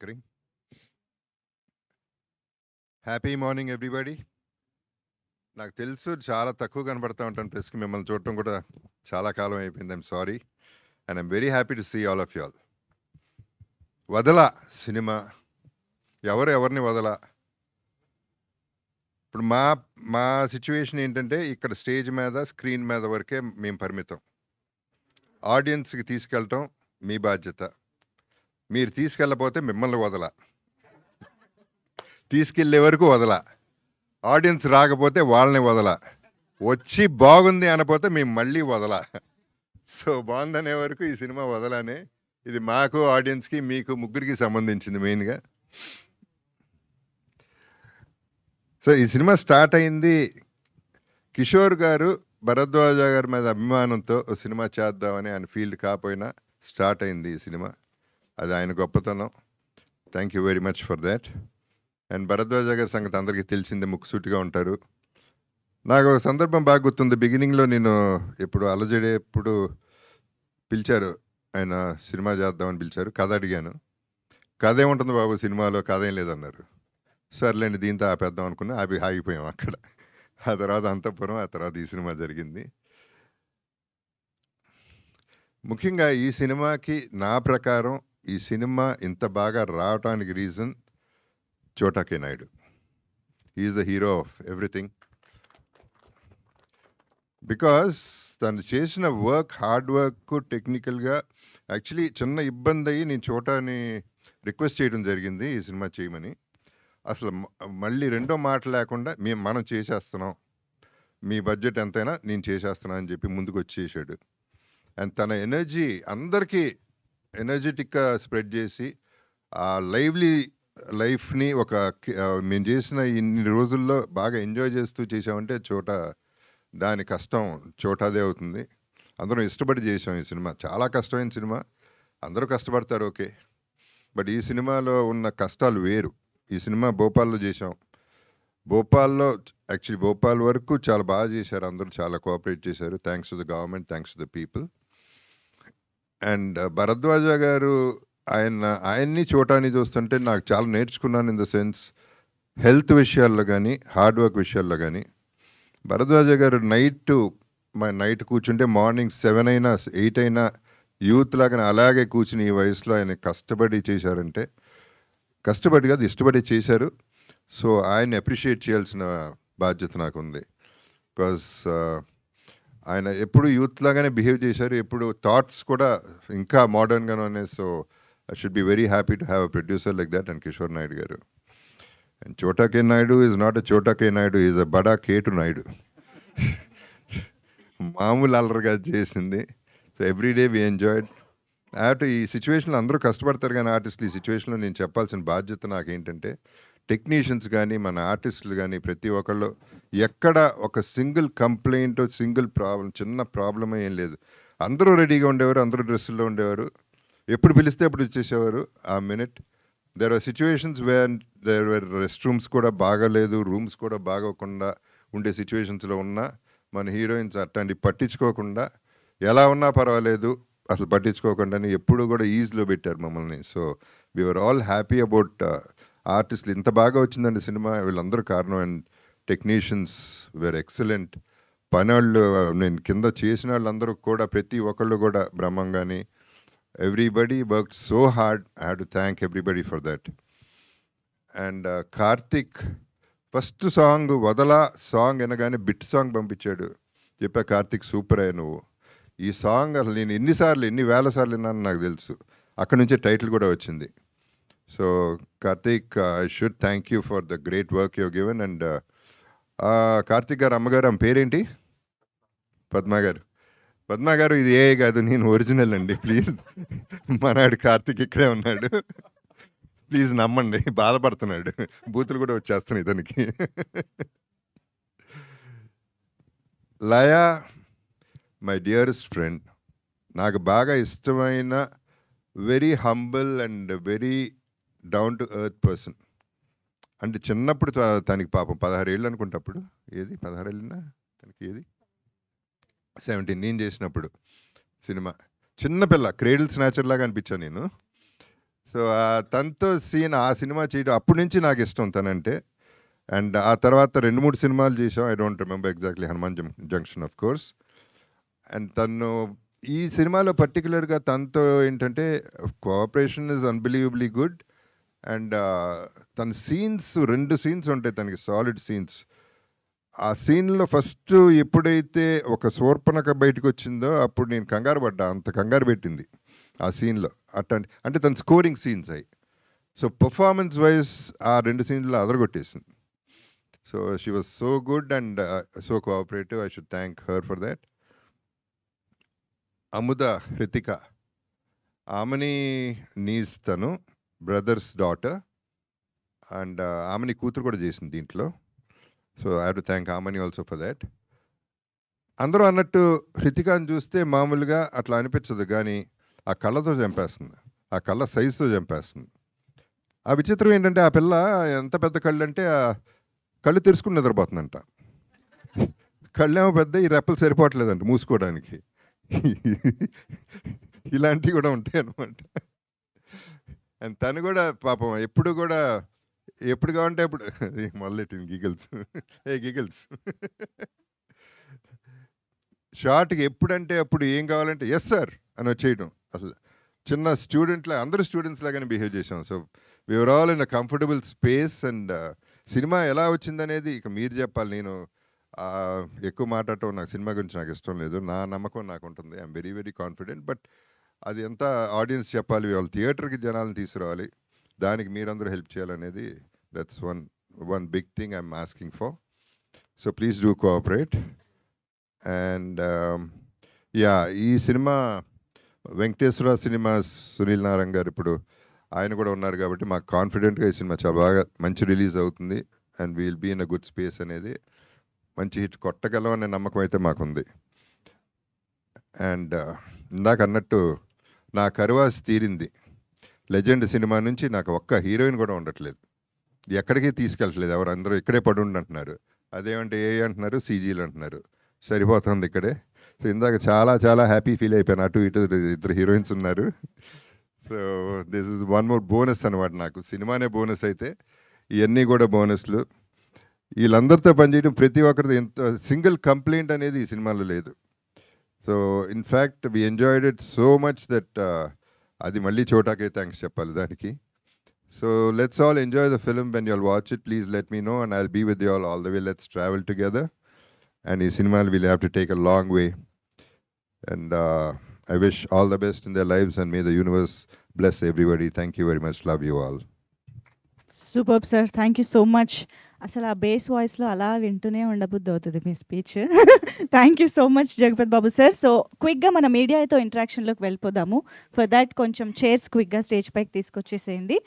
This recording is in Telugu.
Green. Happy morning everybody. నాకు తెలుసు చాలా తక్కువ కనబడతా ఉంటాను ప్రెస్కి, మిమ్మల్ని చూడటం కూడా చాలా కాలం అయిపోయింది. I'm sorry and I'm very happy to see all of you all. వదల సినిమా ఎవరిని వదల. ఇప్పుడు మా మా సిచ్యువేషన్ ఏంటంటే, ఇక్కడ స్టేజ్ మీద స్క్రీన్ మీద వరకే మేము పరిమితం. ఆడియన్స్కి తీసుకెళ్ళటం మీ బాధ్యత. మీరు తీసుకెళ్ళకపోతే మిమ్మల్ని వదల, తీసుకెళ్ళే వరకు వదల. ఆడియన్స్ రాకపోతే వాళ్ళని వదల, వచ్చి బాగుంది అనపోతే మేము మళ్ళీ వదల. సో బాగుందనే వరకు ఈ సినిమా వదలనే. ఇది మాకు, ఆడియన్స్కి, మీకు ముగ్గురికి సంబంధించింది మెయిన్గా. సో ఈ సినిమా స్టార్ట్ అయింది కిషోర్ గారు భరద్వాజ గారి మీద అభిమానంతో సినిమా చేద్దామని. ఆయన ఫీల్డ్ కాకపోయినా స్టార్ట్ అయింది ఈ సినిమా. అది ఆయన గొప్పతనం. Thank you very much for that. And Bharadwaja గారి సంగతి అందరికీ తెలిసిందే, ముక్కుసూటిగా ఉంటారు. నాకు ఒక సందర్భం బాగా గుర్తుంది. బిగినింగ్లో నేను ఎప్పుడు అలజడేప్పుడు పిలిచారు, ఆయన సినిమా చేద్దామని పిలిచారు. కథ అడిగాను. కథ ఏముంటుంది బాబు సినిమాలో, కథ ఏం లేదన్నారు. సర్లేండి దీంతో ఆపేద్దాం అనుకున్నా, ఆగిపోయాం అక్కడ. ఆ తర్వాత అంతఃపురం, ఆ తర్వాత ఈ సినిమా జరిగింది. ముఖ్యంగా ఈ సినిమాకి నా ప్రకారం ఈ సినిమా ఇంత బాగా రావటానికి reason Chota K Naidu. Is the hero of everything. Because తను చేసిన వర్క్, హార్డ్ వర్క్, టెక్నికల్గా యాక్చువల్లీ చిన్న ఇబ్బంది అయ్యి నేను చోటాని రిక్వెస్ట్ చేయడం జరిగింది ఈ సినిమా చేయమని. అసలు మళ్ళీ రెండో మాట లేకుండా మనం చేసేస్తున్నాం, మీ బడ్జెట్ ఎంతైనా నేను చేసేస్తున్నాను అని చెప్పి ముందుకు వచ్చేసాడు. అండ్ తన ఎనర్జీ అందరికీ ఎనర్జెటిక్గా స్ప్రెడ్ చేసి ఆ లైవ్లీ లైఫ్ని మేము చేసిన ఇన్ని రోజుల్లో బాగా ఎంజాయ్ చేస్తూ చేసామంటే దాని కష్టం చోటాదే అవుతుంది. అందరం ఇష్టపడి చేసాం ఈ సినిమా. చాలా కష్టమైన సినిమా, అందరూ కష్టపడతారు ఓకే, బట్ ఈ సినిమాలో ఉన్న కష్టాలు వేరు. ఈ సినిమా భోపాల్లో చేసాం. భోపాల్లో యాక్చువల్లీ భోపాల్ వరకు చాలా బాగా చేశారు, అందరూ చాలా కోఆపరేట్ చేశారు. Thanks to the government, thanks to the people. And Bharadwaja garu ఆయన్ని చోటాని చూస్తుంటే నాకు చాలా నేర్చుకున్నాను. ఇన్ ద సెన్స్ హెల్త్ విషయాల్లో కానీ, హార్డ్ వర్క్ విషయాల్లో కానీ. భరద్వాజ గారు నైట్ కూర్చుంటే మార్నింగ్ 7 అయినా 8 అయినా యూత్ లాగానే అలాగే కూర్చుని ఈ వయసులో ఆయన కష్టపడి చేశారంటే, కష్టపడి కాదు ఇష్టపడి చేశారు. సో ఆయన్ని అప్రిషియేట్ చేయాల్సిన బాధ్యత నాకు ఉంది. బికాస్ ఆయన ఎప్పుడు యూత్ లాగానే బిహేవ్ చేశారు, ఎప్పుడు థాట్స్ కూడా ఇంకా మోడర్న్గానే ఉన్నాయి. So I should be very happy to have a producer like that. And Kishore Naidu గారు. అండ్ చోటా K Naidu is not a చోటా కే నాయుడు, ఈజ్ అ బడా కేటు నాయుడు. మామూలు అల్లరిగా చేసింది. So every day we enjoyed. ఈ సిచ్యువేషన్లో అందరూ కష్టపడతారు కానీ ఆర్టిస్టులు, ఈ సిచ్యువేషన్లో నేను చెప్పాల్సిన బాధ్యత నాకేంటంటే, టెక్నీషియన్స్ కానీ మన ఆర్టిస్టులు కానీ ప్రతి ఒక్కళ్ళు ఎక్కడ ఒక సింగిల్ కంప్లైంట్, సింగిల్ ప్రాబ్లం, చిన్న ప్రాబ్లమే ఏం లేదు. అందరూ రెడీగా ఉండేవారు, అందరూ డ్రెస్సుల్లో ఉండేవారు, ఎప్పుడు పిలిస్తే అప్పుడు వచ్చేసేవారు ఆ minute. There are situations where there were rest rooms కూడా బాగాలేదు, రూమ్స్ కూడా బాగోకుండా ఉండే సిచ్యువేషన్స్లో ఉన్నా మన హీరోయిన్స్ అట్లాంటి పట్టించుకోకుండా, ఎలా ఉన్నా పర్వాలేదు అసలు పట్టించుకోకుండానే ఎప్పుడు కూడా ఈజీలో పెట్టారు మమ్మల్ని. So we are all happy about ఆర్టిస్టులు. ఇంత బాగా వచ్చిందండి సినిమా, వీళ్ళందరూ కారణం. And technicians were excellent. పనివాళ్ళు, నేను కింద చేసిన వాళ్ళందరూ కూడా ప్రతి ఒక్కళ్ళు కూడా బ్రహ్మంగాని, everybody worked so hard. I have to thank everybody for that. And Karthik first song వదలా సాంగ్ అనగానే బిట్ సాంగ్ పంపించాడు. చెప్పా కార్తిక్ సూపర్ అయ్యా నువ్వు. ఈ సాంగ్ అసలు నేను ఎన్ని వేల సార్లు విన్నాను నాకు తెలుసు. అక్కడ నుంచే టైటిల్ కూడా వచ్చింది. So Karthik, I should thank you for the great work you given. And Karthik గారు అమ్మగారు, ఆమె పేరేంటి? పద్మ గారు. పద్మ గారు, ఇది ఏ కాదు, నేను ఒరిజినల్ అండి, ప్లీజ్. మనాడు కార్తిక్ ఇక్కడే ఉన్నాడు, ప్లీజ్ నమ్మండి. బాధపడుతున్నాడు, బూతులు కూడా వచ్చేస్తున్నాయి ఇతనికి. లయా మై డియరెస్ట్ ఫ్రెండ్, నాకు బాగా ఇష్టమైన very humble and very down to earth person. అంటే చిన్నప్పుడు తనకి పాపం 16 ఏళ్ళు అనుకుంటప్పుడు, ఏది 16 ఏళ్ళన్నా తనకి, ఏది 17 నేను చేసినప్పుడు సినిమా. చిన్నపిల్ల, క్రేడిల్ స్నాచర్ లాగా అనిపించాను నేను. సో, తనతో సీన్ ఆ సినిమా చేయడం అప్పటి నుంచి నాకిష్టం తనంటే. అండ్ ఆ తర్వాత 2, 3 సినిమాలు చేశాం. I don't remember exactly 'Hanuman junction' of course. And తను ఈ సినిమాలో పర్టిక్యులర్‌గా తనతో ఏంటంటే cooperation is unbelievably good. And తన సీన్స్ 2 సీన్స్ ఉంటాయి తనకి సాలిడ్ సీన్స్. ఆ సీన్‌లో ఫస్ట్ ఎప్పుడైతే ఒక శూర్పణఖ బయటికొచ్చిందో అప్పుడు నేను కంగారు పడ్డా. అంత కంగారు పెట్టింది ఆ సీన్‌లో. అంటే తన స్కోరింగ్ సీన్స్ అయి. సో, పెర్ఫార్మన్స్ వైస్ ఆ 2 సీన్‌లో అదరగొట్టేసింది. So, she was so good and so cooperative. I should thank her for that. Amuda Hrithika, ఆమెని నీస్ తను బ్రదర్స్ డాటర్. అండ్ ఆమెని కూతురు కూడా చేసింది దీంట్లో. So, I have to thank ఆమెని ఆల్సో ఫర్ థాట్. అందరూ అన్నట్టు హృతికాని చూస్తే మామూలుగా అట్లా అనిపించదు కానీ ఆ కళ్ళతో చంపేస్తుంది. ఆ కళ్ళ సైజుతో చంపేస్తుంది. ఆ విచిత్రం ఏంటంటే ఆ పిల్ల ఎంత పెద్ద కళ్ళు అంటే కళ్ళు తెరుచుకుని నిద్రపోతుందంట. కళ్ళేమో పెద్ద, ఈ రెప్పలు సరిపోవట్లేదంట మూసుకోవడానికి. ఇలాంటివి కూడా ఉంటాయి అన్నమాట. అండ్ తను కూడా పాపం ఎప్పుడు కావాలంటే అప్పుడు మొదలెట్టింది గిగిల్స్. గిగిల్స్. షార్ట్‌కి ఎప్పుడంటే అప్పుడు ఏం కావాలంటే యెస్ సార్ అని వచ్చేయడం. అసలు చిన్న స్టూడెంట్‌లా అందరూ స్టూడెంట్స్ లాగానే బిహేవ్ చేసాం. So, we were all in a comfortable space. And cinema ఎలా వచ్చిందనేది ఇక మీరు చెప్పాలి. నేను ఎక్కువ మాట్లాడటం నాకు సినిమా గురించి నాకు ఇష్టం లేదు. నా నమ్మకం నాకుంటుంది. I'm very very confident. But అది అంతా ఆడియన్స్ చెప్పాలి. వాళ్ళు థియేటర్‌కి జనాలను తీసుకురావాలి. దానికి మీరందరూ హెల్ప్ చేయాలనేది that's one big thing I'm asking for. So, please do cooperate. And ఈ సినిమా వెంకటేశ్వర సినిమాస్ సునీల్ నారాయణ గారు ఇప్పుడు ఆయన కూడా ఉన్నారు కాబట్టి మాకు కాన్ఫిడెంట్గా ఈ సినిమా చాలా బాగా మంచి రిలీజ్ అవుతుంది. And we'll be in a good space అనేది మంచి హిట్ కొట్టగలం అనే నమ్మకం అయితే మాకుంది. అండ్ ఇందాక అన్నట్టు నా కరువాసి తీరింది. లెజెండ్ సినిమా నుంచి నాకు ఒక్క హీరోయిన్ కూడా ఉండట్లేదు. ఎక్కడికి తీసుకెళ్ళట్లేదు. అందరూ ఇక్కడే పడుండి అంటున్నారు. అదేమంటే ఏ అంటున్నారు, సీజీలు అంటున్నారు. సరిపోతుంది ఇక్కడే. సో, ఇందాక చాలా హ్యాపీ ఫీల్ అయిపోయాను. అటు ఇటు 2 హీరోయిన్స్ ఉన్నారు. So, this is one more bonus అనమాట నాకు. సినిమానే బోనస్ అయితే ఇవన్నీ కూడా బోనస్లు. వీళ్ళందరితో పనిచేయడం ప్రతి ఒక్కరితో ఎంత సింగిల్ కంప్లైంట్ అనేది ఈ సినిమాలో లేదు. So, in fact we enjoyed it so much that అది మళ్ళీ చోటాకే థ్యాంక్స్ చెప్పాలి దానికి. So, let's all enjoy the film. When you all watch it please let me know and I will be with you all the way. Let's travel together. And ఈ సినిమాలు will have to take a long way. And I wish all the best in their lives and may the universe bless everybody. Thank you very much. Love you all. Superb sir. Thank you so much. అసలు ఆ బేస్ వాయిస్‌లో అలా వింటూనే ఉండబుద్ధి అవుతుంది మీ speech. Thank you so much Jagapathi Babu sir. So, క్విక్‌గా మన మీడియాతో ఇంటరాక్షన్‌లోకి వెళ్ళిపోదాము. ఫర్ దాట్ కొంచెం చైర్స్ క్విక్‌గా స్టేజ్ పైకి తీసుకొచ్చేసేయండి.